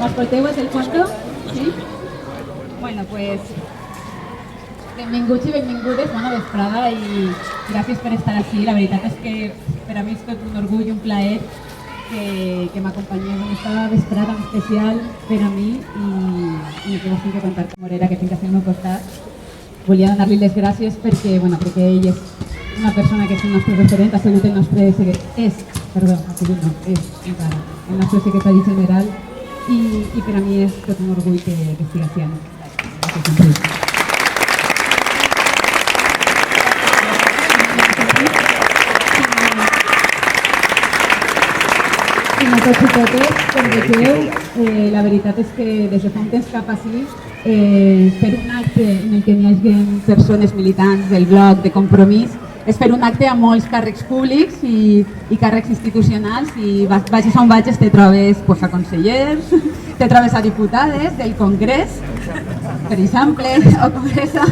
M'escolteu des del fondo? Sí? Bueno, pues benvinguts i benvingudes, bona vesprada i gràcies per estar aquí. La veritat és que per a mi és tot un orgull i un plaer que m'acompanyeu en esta vesprada tan especial per a mi i que vos tinc que contar com Morera, que tinc que ser al meu costat. Volia donar-li les gràcies perquè ell és una persona que és el nostre referent, ha sigut el nostre el nostre secretari general i per a mi és tot un orgull que estigui aquí. A tots i totes, com veieu, la veritat és que des de fa un temps cap així, fer un acte en el que hi hagi persones militants del bloc de Compromís és fer un acte amb molts càrrecs públics i càrrecs institucionals i vagis on vagis te trobes a consellers, te trobes a diputades del Congrés, per exemple, o congressa,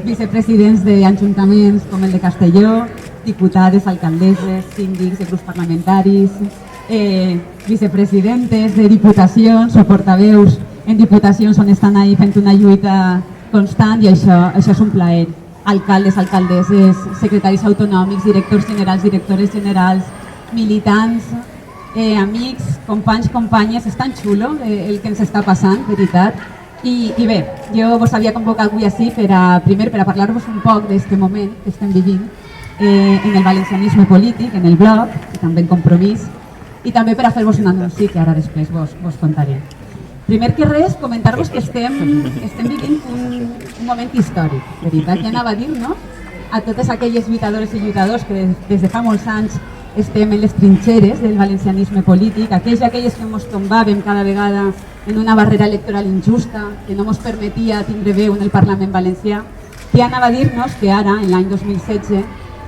vicepresidents d'ajuntaments com el de Castelló, diputades, alcaldesses, síndics de grups parlamentaris, vicepresidentes de diputacions o portaveus en diputacions on estan ahí fent una lluita constant i això és un plaer. Alcaldes, alcaldesses, secretaris autonòmics, directors generals, directores generals, militants, amics, companys, companyes, és tan xulo el que ens està passant, veritat. I bé, jo vos havia convocat avui així primer per a parlar-vos un poc d'aquest moment que estem vivint en el valencianisme polític, en el bloc, i també en Compromís, i també per a fer-vos un anunci que ara després vos contaré. Primer que res, comentar-vos que estem vivint un moment històric, veritat, ja anava a dir-nos a totes aquelles lluitadores i lluitadors que des de fa molts anys estem en les trinxeres del valencianisme polític, aquells i aquelles que ens tombàvem cada vegada en una barrera electoral injusta que no ens permetia tindre veu en el Parlament valencià, ja anava a dir-nos que ara, en l'any 2016,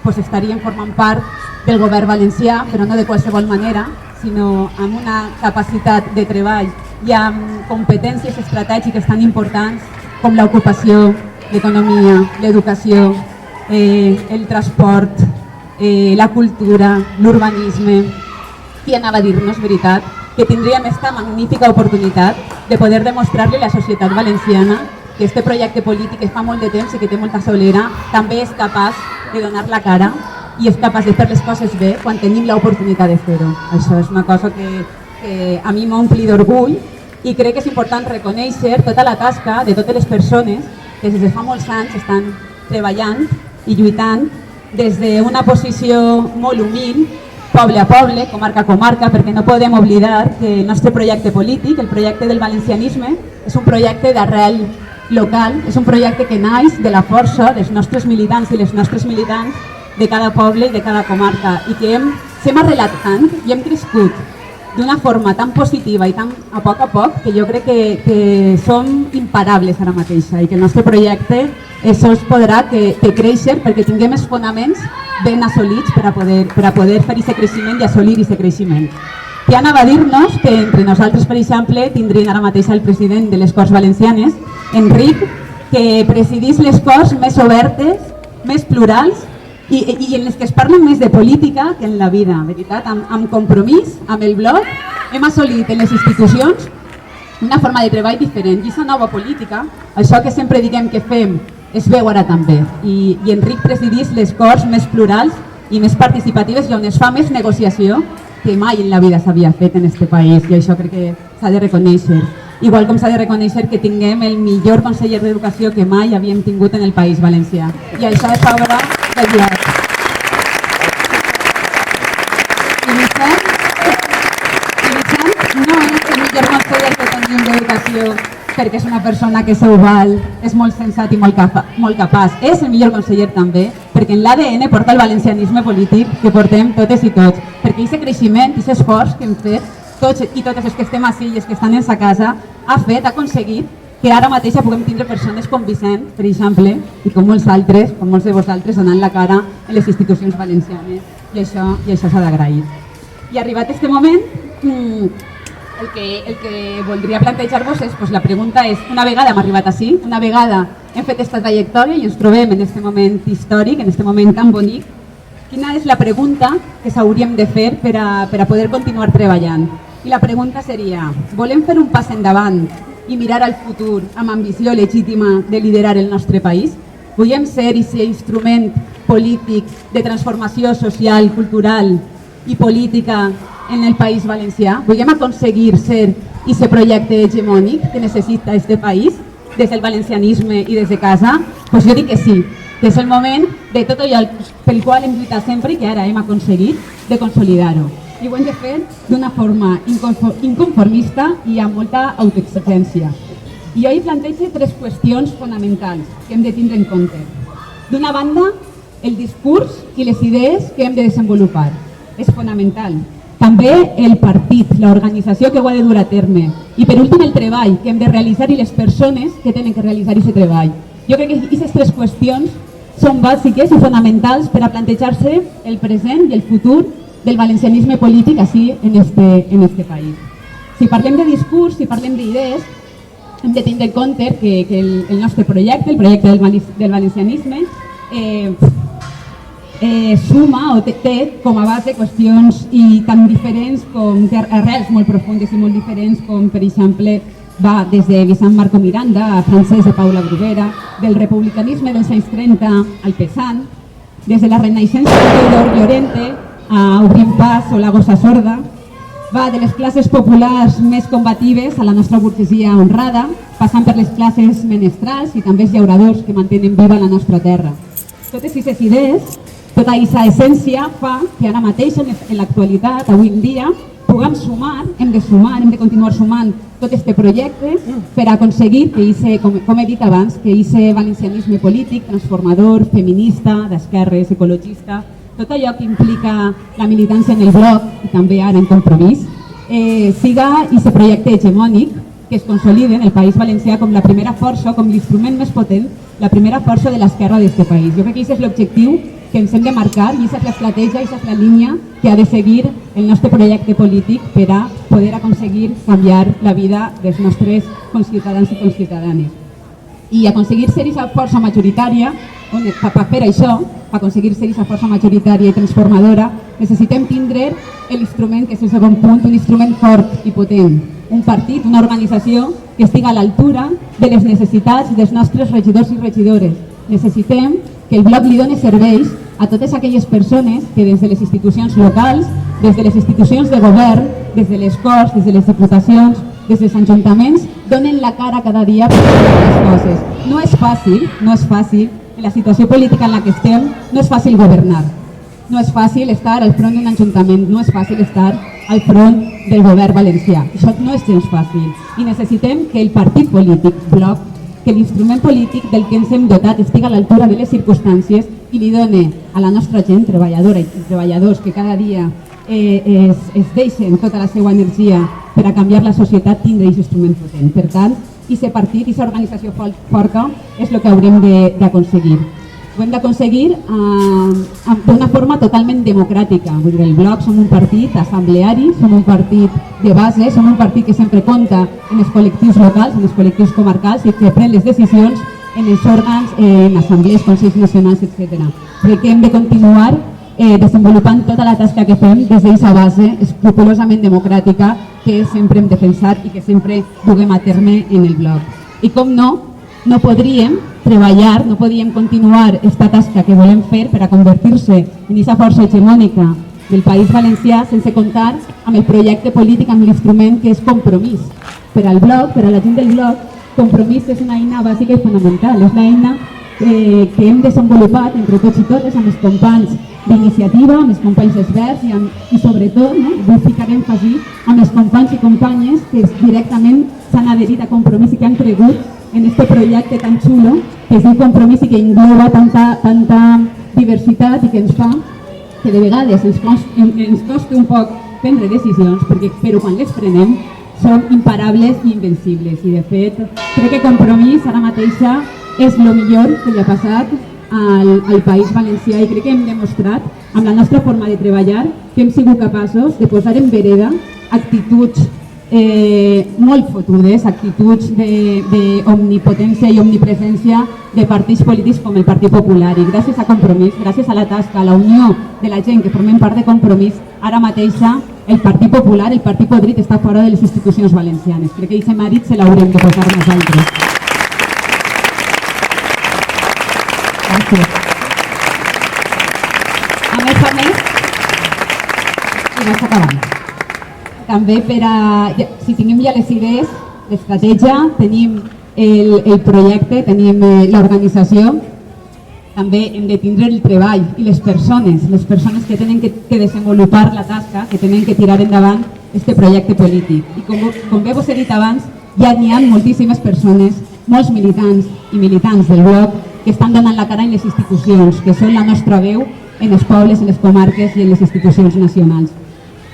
estaríem formant part del govern valencià, però no de qualsevol manera, sinó amb una capacitat de treball i amb competències estratègiques tan importants com l'ocupació, l'economia, l'educació, el transport, la cultura, l'urbanisme. I anava a dir-nos, veritat, que tindríem esta magnífica oportunitat de poder demostrar-li a la societat valenciana que este projecte polític que fa molt de temps i que té molta solera també és capaç de donar la cara i és capaç de fer les coses bé quan tenim l'oportunitat de fer-ho. Això és una cosa que a mi m'ompli d'orgull i crec que és important reconèixer tota la tasca de totes les persones que des de fa molts anys estan treballant i lluitant des d'una posició molt humil, poble a poble, comarca a comarca, perquè no podem oblidar que el nostre projecte polític, el projecte del valencianisme, és un projecte d'arrel local, és un projecte que naix de la força dels nostres militants i les nostres militants de cada poble i de cada comarca i que s'hem arrelat tant i hem crescut d'una forma tan positiva i tan a poc que jo crec que som imparables ara mateixa i que el nostre projecte sols podrà que créixer perquè tinguem els fonaments ben assolits per a poder fer aquest creixement i assolir aquest creixement. I anava a dir-nos que entre nosaltres, per exemple, tindrien ara mateix el president de les Corts Valencianes, Enric, que presidís les Corts més obertes, més plurals i en les que es parlen més de política que en la vida, veritat, amb Compromís, amb el bloc, hem assolit en les institucions una forma de treball diferent i aquesta nova política, això que sempre diguem que fem, es veu ara també i Enric presidís les Corts més plurals i més participatives i on es fa més negociació que mai en la vida s'havia fet en aquest país i això crec que s'ha de reconèixer. Igual com s'ha de reconèixer que tinguem el millor conseller d'Educació que mai havíem tingut en el País Valencià. I això és obra del bloc. I Vicent no és el millor conseller que tenim d'Educació perquè és una persona que s'ho val, és molt sensat i molt capaç. És el millor conseller també perquè en l'ADN porta el valencianisme polític que portem totes i tots. Perquè aquest creixement, aquest esforç que hem fet tots i totes els que estem així i els que estan en sa casa, ha aconseguit que ara mateix puguem tindre persones com Vicent, per exemple, i com molts altres, com molts de vosaltres, donant la cara en les institucions valencianes. I això s'ha d'agrair. I arribat aquest moment, el que voldria plantejar-vos és, la pregunta és, una vegada hem arribat així, una vegada hem fet aquesta trajectòria i ens trobem en aquest moment històric, en aquest moment tan bonic, quina és la pregunta que s'hauríem de fer per a poder continuar treballant? I la pregunta seria, volem fer un pas endavant i mirar al futur amb ambició legítima de liderar el nostre país? Volem ser aquest instrument polític de transformació social, cultural i política en el País Valencià? Volem aconseguir ser aquest projecte hegemònic que necessita este país des del valencianisme i des de casa? Doncs jo dic que sí, que és el moment de tot allò pel qual hem lluitat sempre i que ara hem aconseguit de consolidar-ho. I ho hem de fer d'una forma inconformista i amb molta autoexigència. I jo hi plantejo 3 qüestions fonamentals que hem de tindre en compte. D'una banda, el discurs i les idees que hem de desenvolupar. És fonamental. També el partit, l'organització que ho ha de dur a terme. I per últim, el treball que hem de realitzar i les persones que tenen que realitzar aquest treball. Jo crec que aquestes 3 qüestions són bàsiques i fonamentals per a plantejar-se el present i el futur del valencianisme polític així en este país. Si parlem de discurs, si parlem d'idees, hem de tindre en compte que el nostre projecte, el projecte del valencianisme, suma o té com a base qüestions tan diferents com arrels molt profundes i molt diferents com, per exemple, va des de Vicent Marco Miranda a Francesc de Paula Bruguera, del republicanisme dels anys 30 al pesant, des de la renaixença de Teodor Llorente a Obrim Pas o la Gossa Sorda, va de les classes populars més combatives a la nostra burgesia honrada, passant per les classes menestrals i també els llauradors que mantenen viva la nostra terra. Totes aquestes idees, tota aquesta essència fa que ara mateix, en l'actualitat, avui en dia, puguem sumar, hem de continuar sumant tot aquest projecte per aconseguir que, com he dit abans, que aquest valencianisme polític, transformador, feminista, d'esquerres, ecologista, tot allò que implica la militància en el bloc i també ara en Compromís, siga aquest projecte hegemònic que es consolida en el País Valencià com la primera força, com l'instrument més potent, la primera força de l'esquerra d'aquest país. Jo crec que aquest és l'objectiu que ens hem de marcar i aquesta és l'estratègia, aquesta és la línia que ha de seguir el nostre projecte polític per a poder aconseguir canviar la vida dels nostres conciutadans i conciutadanes. I aconseguir ser aquesta força majoritària, per fer això, aconseguir ser aquesta força majoritària i transformadora, necessitem tindre l'instrument, que és el segon punt, un instrument fort i potent, un partit, una organització que estigui a l'altura de les necessitats dels nostres regidors i regidores. Necessitem que el bloc li doni serveis a totes aquelles persones que des de les institucions locals, des de les institucions de govern, des de les Corts, des de les diputacions, des dels ajuntaments, donen la cara cada dia per fer les coses. No és fàcil, en la situació política en la que estem, no és fàcil governar. No és fàcil estar al front d'un ajuntament, no és fàcil estar al front del govern valencià. Això no és gens fàcil. I necessitem que el partit polític, bloc, que l'instrument polític del que ens hem dotat estigui a l'altura de les circumstàncies i li doni a la nostra gent treballadora i treballadors que cada dia es deixen tota la seva energia per a canviar la societat, tindre aquest instrument potent. Per tant, aquest partit, aquesta organització forta és el que haurem d'aconseguir. Ho hem d'aconseguir d'una forma totalment democràtica. Vull dir, el Bloc som un partit assembleari, som un partit de base, som un partit que sempre compta en els col·lectius locals, en els col·lectius comarcals i que pren les decisions en els òrgans, en assemblees, consells nacionals, etc. Crec que hem de continuar desenvolupant tota la tasca que fem des d'aquesta base escrupolosament democràtica que sempre hem defensat i que sempre duguem a terme en el Bloc. I com no podríem treballar, no podíem continuar aquesta tasca que volem fer per a convertir-se en aquesta força hegemònica del País Valencià sense comptar amb el projecte polític, amb l'instrument que és Compromís. Per al Bloc, per a la gent del Bloc, Compromís és una eina bàsica i fonamental, és l'eina que hem desenvolupat entre tots i totes amb els companys d'iniciativa, amb els companys d'Esverds i sobretot, vull ficar èmfasi amb els companys i companyes que directament s'han adherit a Compromís i que han cregut en este projecte tan xulo que es diu Compromís i que engloba tanta diversitat i que ens fa que de vegades ens costa un poc prendre decisions, però quan les prenem són imparables i invencibles. I de fet, crec que Compromís ara mateixa és el millor que li ha passat al País Valencià i crec que hem demostrat amb la nostra forma de treballar que hem sigut capaços de posar en vereda actituds molt fotudes, actituds d'omnipotència i omnipresència de partits polítics com el Partit Popular. I gràcies a Compromís, gràcies a la tasca, a la unió de la gent que formem part de Compromís, ara mateixa el Partit Popular, el Partit Podrit, està fora de les institucions valencianes. Crec que aquest mèrit se l'haurem de posar nosaltres. Gràcies. A més, i vaig acabant. També per a, si tinguem ja les idees, l'estratègia, tenim el projecte, tenim l'organització, també hem de tindre el treball i les persones que tenen que desenvolupar la tasca, que tenen que tirar endavant aquest projecte polític. I com bé vos he dit abans, ja n'hi ha moltíssimes persones, molts militants i militants del bloc que estan donant la cara en les institucions, que són la nostra veu en els pobles, en les comarques i en les institucions nacionals.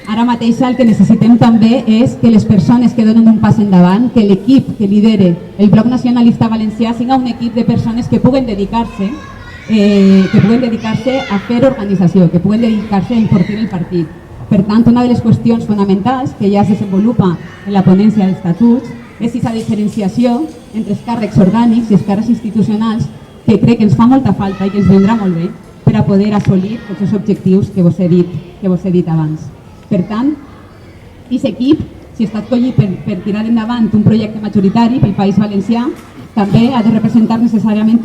Ara mateix el que necessitem també és que les persones que donen un pas endavant, que l'equip que lidere el Bloc Nacionalista Valencià siga un equip de persones que puguen dedicar-se a fer organització, que puguen dedicar-se a enfortir el partit. Per tant, una de les qüestions fonamentals que ja es desenvolupa en la ponència d'estatuts és aquesta diferenciació entre els càrrecs orgànics i els càrrecs institucionals, que crec que ens fa molta falta i que ens vendrà molt bé per a poder assolir tots els objectius que vos he dit abans. Per tant, aquest equip, si està escollit per tirar endavant un projecte majoritari pel País Valencià, també ha de representar necessàriament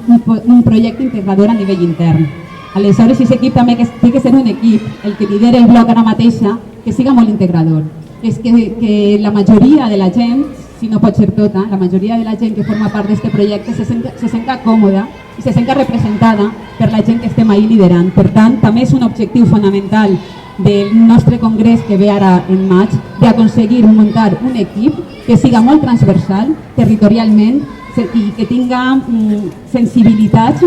un projecte integrador a nivell intern. Aleshores, aquest equip també té que ser un equip, el que lidera el bloc ara mateixa, que siga molt integrador. És que la majoria de la gent, si no pot ser tota, la majoria de la gent que forma part d'aquest projecte se senta còmoda i se senta representada per la gent que estem ahí liderant. Per tant, també és un objectiu fonamental del nostre congrés que ve ara en maig, d'aconseguir muntar un equip que siga molt transversal territorialment i que tinga sensibilitats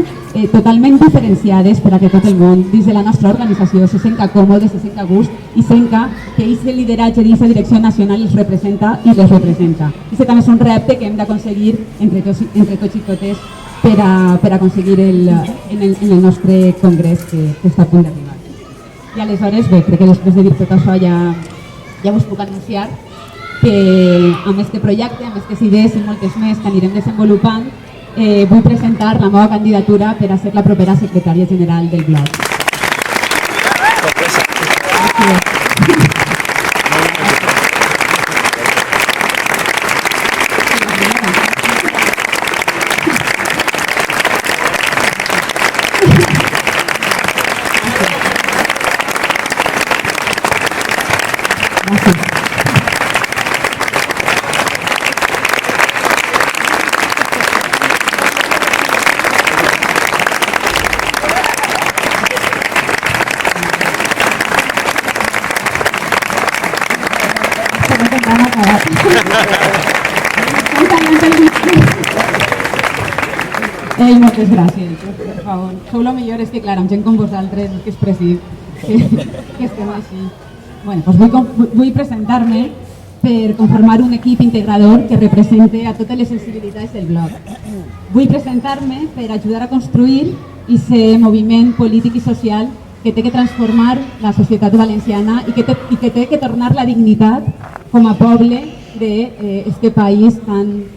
totalment diferenciades per a que tot el món dins de la nostra organització se senta còmode, se senta a gust i senta que aquest lideratge d'aquesta direcció nacional els representa i les representa. Aquest també és un repte que hem d'aconseguir entre tots i totes per a aconseguir en el nostre congrés que està a punt d'arribar. I aleshores, bé, crec que després de dir tot això ja us puc anunciar que amb aquest projecte, amb aquestes idees i moltes més que anirem desenvolupant, vull presentar la meva candidatura per a ser la propera secretària general del bloc. Ei, moltes gràcies, per favor. Sou el millor, és que clar, amb gent com vosaltres és que és preciós que estem així. Bueno, doncs vull presentar-me per conformar un equip integrador que represente a totes les sensibilitats del bloc. Vull presentar-me per ajudar a construir aquest moviment polític i social que té que transformar la societat valenciana i que té que tornar la dignitat com a poble d'aquest país amb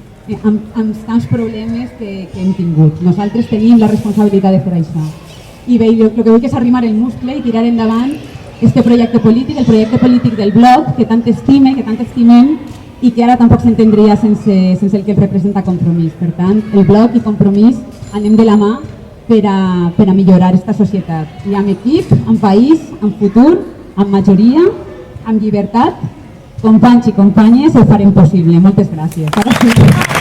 tants problemes que hem tingut. Nosaltres tenim la responsabilitat de fer això. I bé, el que vull és arrimar el muscle i tirar endavant aquest projecte polític, el projecte polític del bloc, que tant estime, que tant estimem i que ara tampoc s'entendria sense el que representa Compromís. Per tant, el bloc i Compromís anem de la mà per a millorar aquesta societat. I amb equip, amb país, amb futur, amb majoria, amb llibertat, companys i companyes, ho farem possible. Moltes gràcies.